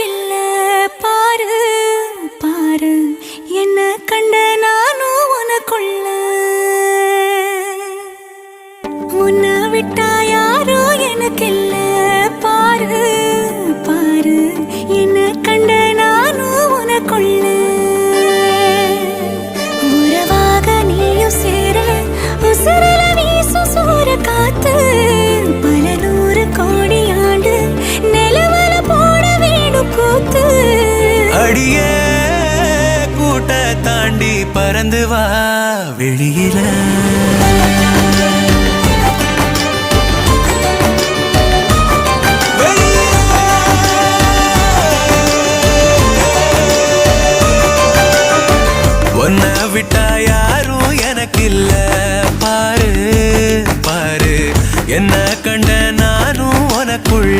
இல்ல பாரு பாரு என்ன கண்ட நானும் உனக்குள்ள முன்ன விட்டா யாரோ எனக்கு இல்ல பாரு பாரு என்ன கண்ட நானும் உனக்குள்ள உறவாக நீயும் சேர உசுரல வீசும் சூற காத்து பல நூறு கோடி ஆண்டு நிலவல போட வேணும் கூத்து அடியே கூட்ட தாண்டி பறந்து வா வெளியில